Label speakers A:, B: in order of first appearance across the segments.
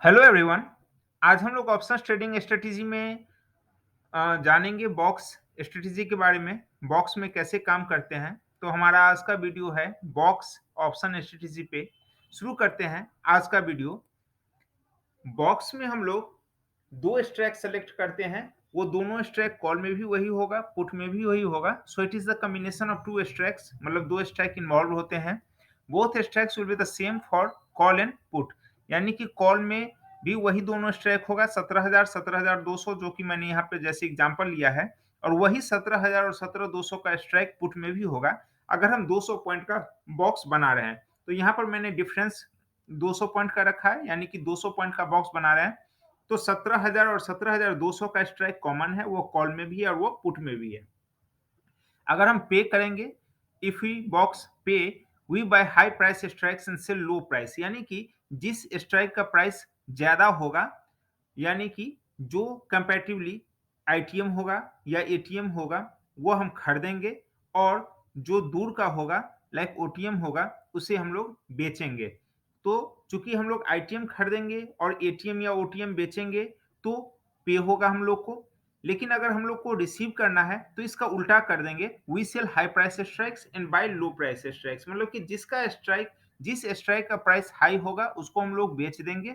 A: Hello everyone. आज हम लोग ऑप्शंस ट्रेडिंग स्ट्रेटेजी में जानेंगे बॉक्स स्ट्रेटेजी के बारे में। बॉक्स में कैसे काम करते हैं। तो हमारा आज का वीडियो है बॉक्स ऑप्शन स्ट्रेटेजी पे। शुरू करते हैं आज का वीडियो। बॉक्स में हम लोग 2 स्ट्राइक सेलेक्ट करते हैं। वो दोनों स्ट्राइक कॉल में भी वही होगा, पुट में भी वही होगा। So it is the combination of 2 strikes, मतलब 2 स्ट्राइक इन्वॉल्व होते हैं। Both strikes will be the same for call and put. यानी कि कॉल में भी वही दोनों स्ट्राइक होगा 17,000 17,200, जो कि मैंने यहाँ पे जैसे एग्जांपल लिया है। और वही 17,000 और 17,200 का स्ट्राइक पुट में भी होगा अगर हम 200 पॉइंट का बॉक्स बना रहे हैं। तो यहाँ पर मैंने डिफरेंस 200 पॉइंट का रखा है, यानी कि 200 पॉइंट का बॉक्स बना रहे हैं। तो 17,000 और 17,200 का स्ट्राइक कॉमन है, वो कॉल में भी है और वो पुट में भी है। अगर हम पे करेंगे, if we box pay, we buy high price strikes and sell low price, यानी कि जिस स्ट्राइक का प्राइस ज्यादा होगा, यानी कि जो कंपैरेटिवली आईटीएम होगा या एटीएम होगा, वो हम खरीदेंगे। और जो दूर का होगा लाइक ओटीएम होगा, उसे हम लोग बेचेंगे। तो चूंकि हम लोग आईटीएम खरीदेंगे और एटीएम या ओटीएम बेचेंगे, तो पे होगा हम लोग को। लेकिन अगर हम लोग को रिसीव करना है तो इसका उल्टा कर देंगे, we sell high price strikes and buy low price strikes, मतलब कि जिस स्ट्राइक का प्राइस हाई होगा उसको हम लोग बेच देंगे,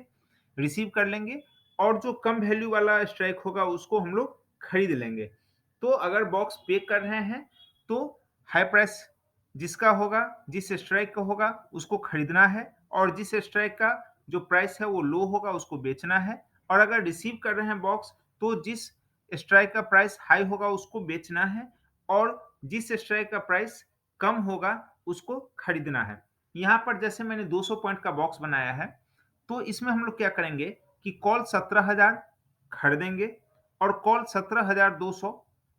A: रिसीव कर लेंगे। और जो कम वैल्यू वाला स्ट्राइक होगा उसको हम लोग खरीद लेंगे। तो अगर बॉक्स पे कर रहे हैं तो हाई प्राइस जिसका होगा, जिस स्ट्राइक का होगा, उसको खरीदना है। और जिस स्ट्राइक का जो प्राइस है वो लो होगा उसको बेचना है। और अगर रिसीव कर रहे हैं बॉक्स, तो जिस स्ट्राइक का प्राइस हाई होगा उसको बेचना है। और जिस स्ट्राइक का प्राइस कम होगा उसको खरीदना है। यहाँ पर जैसे मैंने 200 पॉइंट का बॉक्स बनाया है, तो इसमें हम लोग क्या करेंगे कि कॉल 17,000 खरीदेंगे और कॉल 17,200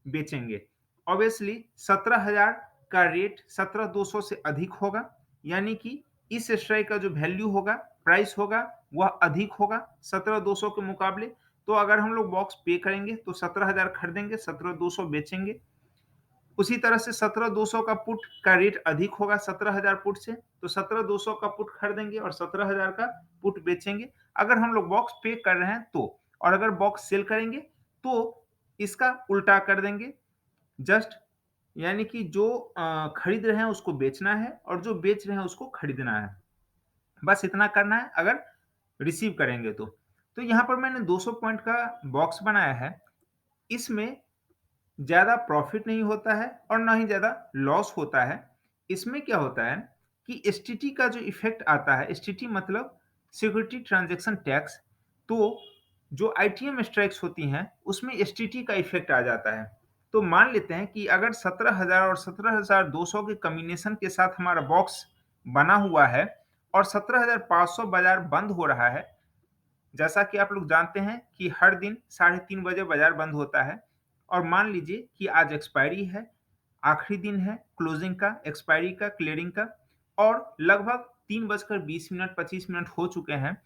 A: बेचेंगे। ऑब्वियसली 17,000 का रेट 17,200 से अधिक होगा, यानी कि इस स्ट्राइक का जो वैल्यू होगा, प्राइस होगा, वह अधिक होगा 17,200 के मुकाबले। तो अगर हम लोग बॉक्स पे करेंगे तो 17,000 खरीदेंगे, 17,200 बेचेंगे। उसी तरह से 17,200 का पुट का रेट अधिक होगा 17,000 पुट से, तो 17,200 का पुट खरीदेंगे और 17,000 का पुट बेचेंगे, अगर हम लोग बॉक्स पे कर रहे हैं तो। और अगर बॉक्स सेल करेंगे तो इसका उल्टा कर देंगे। जस्ट यानी कि जो खरीद रहे हैं उसको बेचना है और जो बेच रहे हैं उसको खरीदना है। बस इतना करना है अगर रिसीव करेंगे तो। तो यहाँ पर मैंने 200 पॉइंट का बॉक्स बनाया है। इसमें ज़्यादा प्रॉफ़िट नहीं होता है और ना ही ज़्यादा लॉस होता है। इसमें क्या होता है कि एसटीटी का जो इफ़ेक्ट आता है, एसटीटी मतलब सिक्योरिटी ट्रांज़ैक्शन टैक्स, तो जो आईटीएम स्ट्राइक्स होती हैं, उसमें एसटीटी का इफ़ेक्ट आ जाता है। तो मान लेते हैं कि अगर 17,000 और 17,200 के कॉम्बिनेशन के साथ हमारा बॉक्स बना हुआ है और 17,500 बाज़ार बंद हो रहा है। जैसा कि आप लोग जानते हैं कि हर दिन 3:30 बजे बाजार बंद होता है। और मान लीजिए कि आज एक्सपायरी है, आखिरी दिन है क्लोजिंग का, एक्सपायरी का, क्लियरिंग का, और लगभग 3:20 25 मिनट हो चुके हैं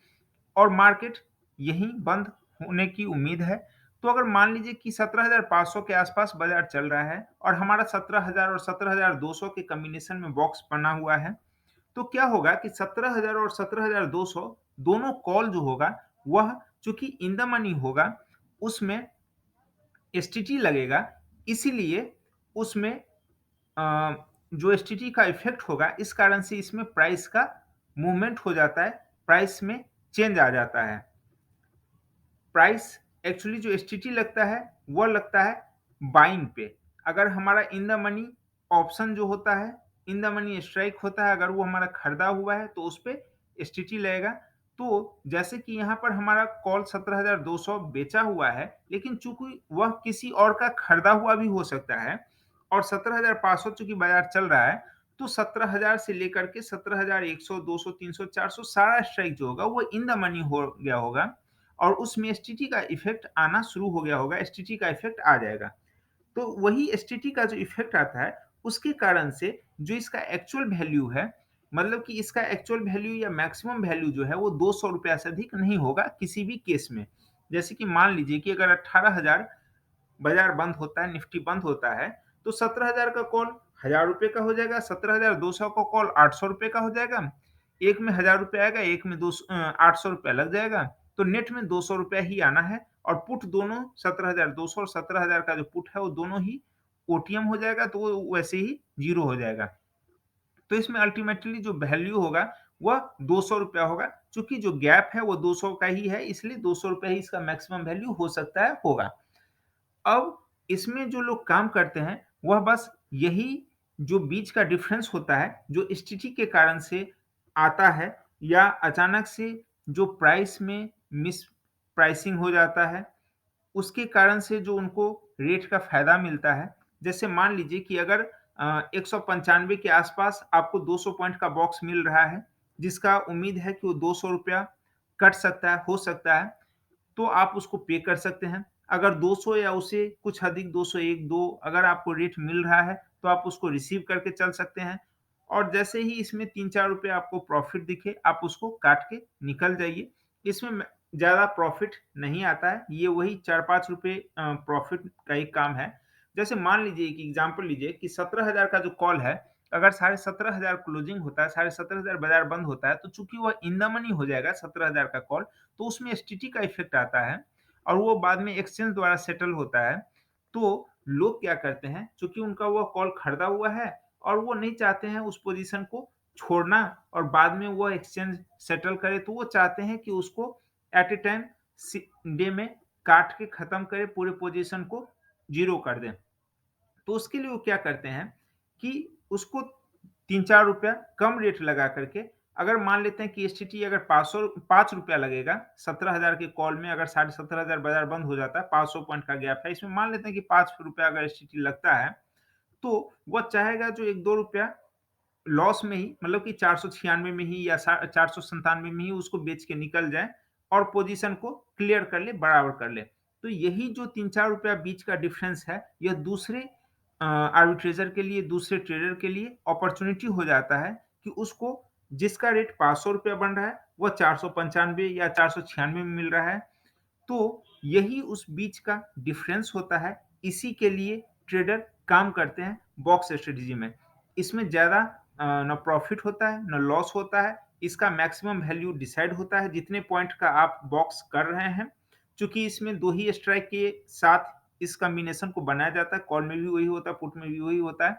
A: और मार्केट यहीं बंद होने की उम्मीद है। तो अगर मान लीजिए कि 17,500 के आसपास बाजार चल रहा है और हमारा 17,000 और 17,200 के कॉम्बिनेशन में बॉक्स बना हुआ है, तो क्या होगा कि 17,000 और 17,200 दोनों कॉल जो होगा, वह चूंकि इन द मनी होगा, उसमें एसटीटी लगेगा। इसीलिए उसमें अ, जो एसटीटी का इफेक्ट होगा, इस कारण से इसमें प्राइस का मूवमेंट हो जाता है, प्राइस में चेंज आ जाता है। प्राइस एक्चुअली जो एसटीटी लगता है वह लगता है बाइंग पे। अगर हमारा इन द मनी ऑप्शन जो होता है, इन द मनी स्ट्राइक होता है, अगर वो हमारा खरीदा हुआ है तो उस पे एसटीटी लगेगा। तो जैसे कि यहाँ पर हमारा कॉल 17,200 बेचा हुआ है, लेकिन चूंकि वह किसी और का खरीदा हुआ भी हो सकता है और 17,500 चूंकि बाजार चल रहा है, तो 17,000 से लेकर के 17,100 200 300 400 सारा स्ट्राइक जो होगा वो इन द मनी हो गया होगा और उसमें एसटीटी का इफ़ेक्ट आना शुरू हो गया होगा, एसटीटी का इफ़ेक्ट आ जाएगा। तो वही एसटीटी का जो इफ़ेक्ट आता है, उसके कारण से जो इसका एक्चुअल वैल्यू है, मतलब कि इसका एक्चुअल वैल्यू या मैक्सिमम वैल्यू जो है वो ₹200 से अधिक नहीं होगा किसी भी केस में। जैसे कि मान लीजिए कि अगर 18,000 बाजार बंद होता है, निफ्टी बंद होता है, तो 17,000 का कॉल ₹1,000 का हो जाएगा, 17,200 का कॉल ₹800 का हो जाएगा। एक में ₹1,000 आएगा, एक में ₹800 लग जाएगा। तो नेट में ₹200 ही आना है और पुट दोनों 17,200 और 17,000 का जो पुट है वो दोनों ही ओटीएम हो जाएगा, तो वो वैसे ही 0 हो जाएगा। तो इसमें अल्टीमेटली जो वैल्यू होगा वह ₹200 होगा। चूँकि जो गैप है वो 200 का ही है, इसलिए ₹200 ही इसका मैक्सिमम वैल्यू हो सकता है, होगा। अब इसमें जो लोग काम करते हैं, वह बस यही जो बीच का डिफरेंस होता है, जो एसटीटी के कारण से आता है या अचानक से जो प्राइस में मिस प्राइसिंग हो जाता है, उसके कारण से जो उनको रेट का फ़ायदा मिलता है। जैसे मान लीजिए कि अगर 195 के आस-पास आपको 200 पॉइंट का बॉक्स मिल रहा है, जिसका उम्मीद है कि वो ₹200 कट सकता है, हो सकता है। तो आप उसको पे कर सकते हैं। अगर 200 या उससे कुछ अधिक 201, 2 अगर आपको रेट मिल रहा है, तो आप उसको रिसीव करके चल सकते हैं और जैसे ही इसमें 3-4 रुपए आपको प्रॉफ़िट दिखे, आप उसको काट के निकल जाइए। इसमें ज़्यादा प्रॉफ़िट नहीं आता है, ये वही 4-5 रुपए प्रॉफ़िट का ही काम है। जैसे मान लीजिए एक एग्ज़ाम्पल लीजिए कि 17,000 का जो कॉल है, अगर 17,500 क्लोजिंग होता है, 17,500 बाज़ार बंद होता है, तो चूँकि वह इन द मनी हो जाएगा 17,000 का कॉल, तो उसमें एसटीटी का इफ़ेक्ट आता है और वो बाद में एक्सचेंज द्वारा सेटल होता है। तो लोग क्या करते हैं, चूँकि उनका वो कॉल खरीदा हुआ है और वो नहीं चाहते हैं उस पोज़ीशन को छोड़ना और बाद में वो एक्सचेंज सेटल करे, तो वो चाहते हैं कि उसको एट अ टाइम डे में काट के खत्म करे, पूरे पोज़ीशन को ज़ीरो कर दें। तो उसके लिए वो क्या करते हैं कि उसको 3-4 रुपया कम रेट लगा करके अगर मान लेते हैं कि एसटीटी अगर 500 ₹5 लगेगा, 17,000 के कॉल में अगर 17,500 बाज़ार बंद हो जाता है, 500 पॉइंट का गैप है, इसमें मान लेते हैं कि ₹5 अगर एसटीटी लगता है, तो वह चाहेगा जो 1-2 रुपया लॉस में ही मतलब कि 496 में ही या 497 में ही उसको बेच के निकल जाए और पोजीशन को क्लियर कर ले, बराबर कर ले। तो यही जो 3-4 रुपया बीच का डिफरेंस है, यह दूसरे आर्बिट्रेजर के लिए, दूसरे ट्रेडर के लिए अपॉर्च्युनिटी हो जाता है कि उसको जिसका रेट ₹500 बन रहा है, वह 495 या 496 में मिल रहा है। तो यही उस बीच का डिफरेंस होता है, इसी के लिए ट्रेडर काम करते हैं बॉक्स स्ट्रेटजी में। इसमें ज़्यादा ना प्रॉफ़िट होता है, ना लॉस होता है, इसका मैक्सिमम वैल्यू डिसाइड होता है जितने पॉइंट का आप बॉक्स कर रहे हैं। चूँकि इसमें 2 ही स्ट्राइक के साथ इस कॉम्बिनेशन को बनाया जाता है, कॉल में भी वही होता है, पुट में भी वही होता है।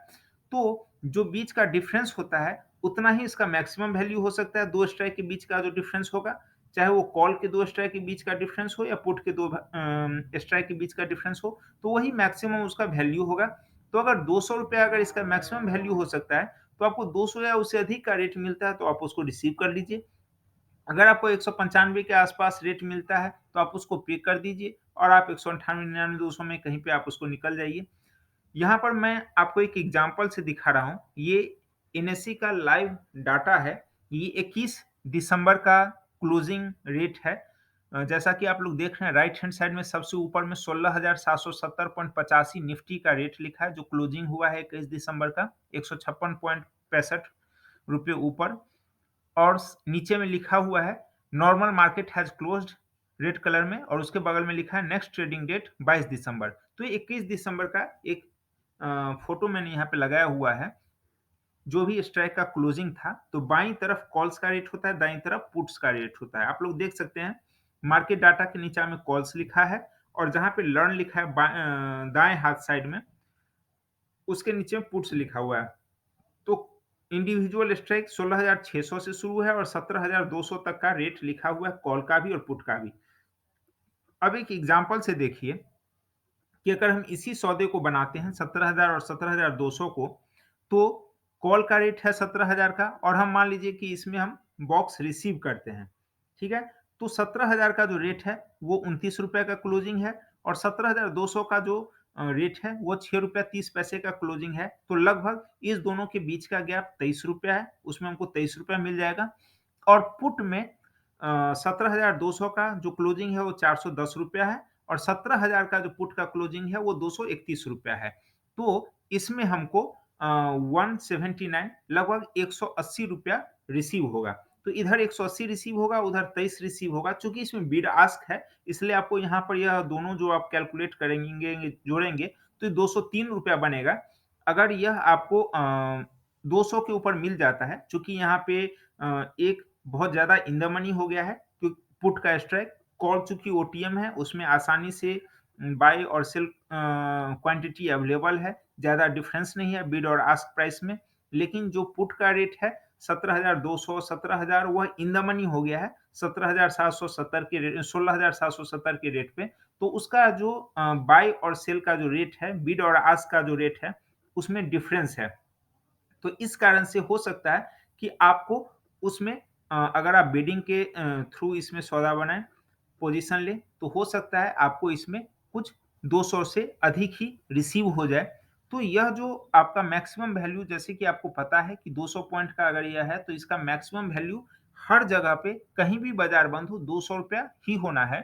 A: तो जो बीच का डिफरेंस होता है, उतना ही इसका मैक्सिमम वैल्यू हो सकता है, 2 स्ट्राइक के बीच का जो डिफरेंस होगा, चाहे वो कॉल के 2 स्ट्राइक के बीच का डिफरेंस हो या पुट के 2 स्ट्राइक के बीच का डिफरेंस हो, तो वही मैक्सिमम उसका वैल्यू होगा। तो अगर ₹200 अगर इसका मैक्सिमम वैल्यू हो सकता है, तो आपको 200 या उससे अधिक का रेट मिलता है, तो आप उसको रिसीव कर लीजिए। अगर आपको 195 के आस-पास रेट मिलता है, तो आप उसको पे कर दीजिए और आप 198, 99, 200 में कहीं पे आप उसको निकल जाइए। यहाँ पर मैं आपको एक एग्ज़ाम्पल से दिखा रहा हूँ। ये एनएसई का लाइव डाटा है। ये 21 दिसंबर का क्लोजिंग रेट है। जैसा कि आप लोग देख रहे हैं राइट हैंड साइड में सबसे ऊपर में 16,770.85 निफ्टी का रेट लिखा है जो क्लोजिंग हुआ है 21 दिसंबर का 156.65 रुपए ऊपर और नीचे में लिखा हुआ है normal market has closed red colour में और उसके बगल में लिखा है नेक्स्ट ट्रेडिंग डेट 22 दिसंबर। तो ये 21 दिसंबर का एक फ़ोटो मैंने यहाँ पे लगाया हुआ है, जो भी स्ट्राइक का क्लोजिंग था, तो बाईं तरफ कॉल्स का रेट होता है, दाईं तरफ पुट्स का रेट होता है। आप लोग देख सकते हैं, मार्केट डाटा के नीचे में कॉल्स लिखा है और जहाँ पे लर्न लिखा है दाएँ हाथ साइड में, उसके नीचे में पुट्स लिखा हुआ है। तो इंडिविजुअल स्ट्राइक 16,600 से शुरू है और 17,200 तक का रेट लिखा हुआ है कॉल का भी और पुट का भी। अब एक एग्ज़ाम्पल से देखिए कि अगर हम इसी सौदे को बनाते हैं 17,000 और 17,200 को, तो कॉल का रेट है 17,000 का और हम मान लीजिए कि इसमें हम बॉक्स रिसीव करते हैं, ठीक है? तो 17,000 का जो रेट है, वो ₹29 का क्लोजिंग है और 17,200 का जो रेट है, वो ₹6.30 का क्लोजिंग है। तो लगभग इस दोनों के बीच का गैप ₹23 है, उसमें हमको ₹23 मिल जाएगा और पुट में 17,200 का जो क्लोजिंग है वो ₹410 है और 17,000 का जो पुट का क्लोजिंग है वो ₹231 है। तो इसमें हमको 179 लगभग ₹180 रिसीव होगा। तो इधर 180 रिसीव होगा, उधर 23 रिसीव होगा। चूँकि इसमें बिड आस्क है, इसलिए आपको यहाँ पर यह दोनों जो आप कैलकुलेट करेंगे, जोड़ेंगे, तो ये ₹203 बनेगा। अगर यह आपको 200 के ऊपर मिल जाता है, चूँकि यहाँ पे एक बहुत ज़्यादा इन द मनी हो गया है, क्यों पुट का स्ट्राइक कॉल चूँकि ओटीएम है, उसमें आसानी से बाय और सेल क्वांटिटी अवेलेबल है, ज़्यादा डिफरेंस नहीं है बिड और आस्क प्राइस में। लेकिन जो पुट का रेट है 17,200 17,000 वह इन द मनी हो गया है, 17,770 के रेट 16,770 के रेट पे। तो उसका जो बाय और सेल का जो रेट है, बिड और आस्क का जो रेट है, उसमें डिफरेंस है। तो इस कारण से हो सकता है कि आपको उसमें अगर आप बिडिंग के थ्रू इसमें सौदा बनाएँ, पोज़ीशन लें, तो हो सकता है आपको इसमें कुछ 200 से अधिक ही रिसीव हो जाए। तो यह जो आपका मैक्सिमम वैल्यू जैसे कि आपको पता है कि 200 पॉइंट का अगर यह है, तो इसका मैक्सिमम वैल्यू हर जगह पे कहीं भी बाज़ार बंद हो ₹200 ही होना है।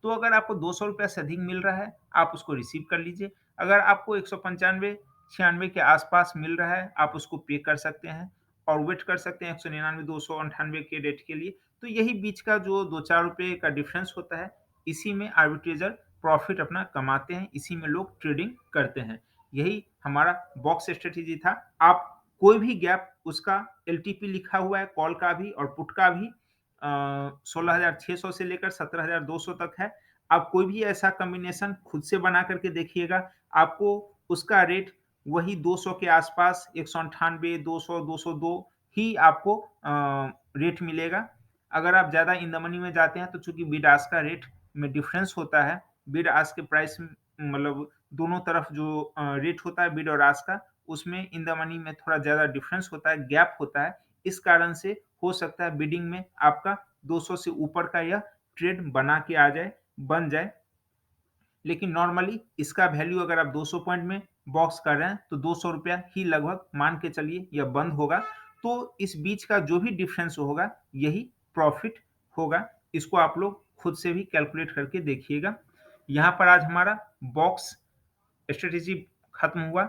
A: तो अगर आपको ₹200 से अधिक मिल रहा है, आप उसको रिसीव कर लीजिए। अगर आपको 195-96 के आस-पास मिल रहा है, आप उसको पे कर सकते हैं और वेट कर सकते हैं 199, 298 के रेट के लिए। तो यही बीच का जो 2-4 रुपए का डिफरेंस होता है, इसी में आर्बिट्रेजर प्रॉफ़िट अपना कमाते हैं, इसी में लोग ट्रेडिंग करते हैं। यही हमारा बॉक्स स्ट्रैटेजी था। आप कोई भी गैप उसका एलटीपी लिखा हुआ है, कॉल का भी और पुट का भी 16,600 से लेकर 17,200 तक है। आप कोई भी ऐसा कॉम्बिनेशन खुद से बना करके देखिएगा, आपको उसका रेट वही 200 के आस-पास 198, 200, 202 ही आपको रेट मिलेगा। अगर आप ज़्यादा इन द मनी में जाते हैं, तो चूँकि बिड आस्क का रेट में डिफरेंस होता है, बिड आस्क के प्राइस मतलब दोनों तरफ जो रेट होता है बिड और आस्क का, उसमें इन द मनी में थोड़ा ज़्यादा डिफरेंस होता है, गैप होता है। इस कारण से हो सकता है बिडिंग में आपका 200 से ऊपर का यह ट्रेड बना के आ जाए, बन जाए। लेकिन नॉर्मली इसका वैल्यू अगर आप 200 पॉइंट में बॉक्स कर रहे हैं, तो ₹200 ही लगभग मान के चलिए यह बंद होगा। तो इस बीच का जो भी डिफरेंस होगा, यही प्रॉफ़िट होगा। इसको आप लोग खुद से भी कैलकुलेट करके देखिएगा। यहाँ पर आज हमारा बॉक्स स्ट्रैटेजी खत्म हुआ।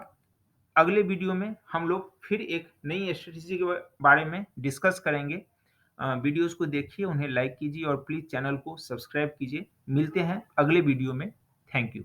A: अगले वीडियो में हम लोग फिर एक नई स्ट्रैटेजी के बारे में डिस्कस करेंगे। वीडियोज़ को देखिए, उन्हें लाइक कीजिए और प्लीज़ चैनल को सब्सक्राइब कीजिए। मिलते हैं अगले वीडियो में। Thank you.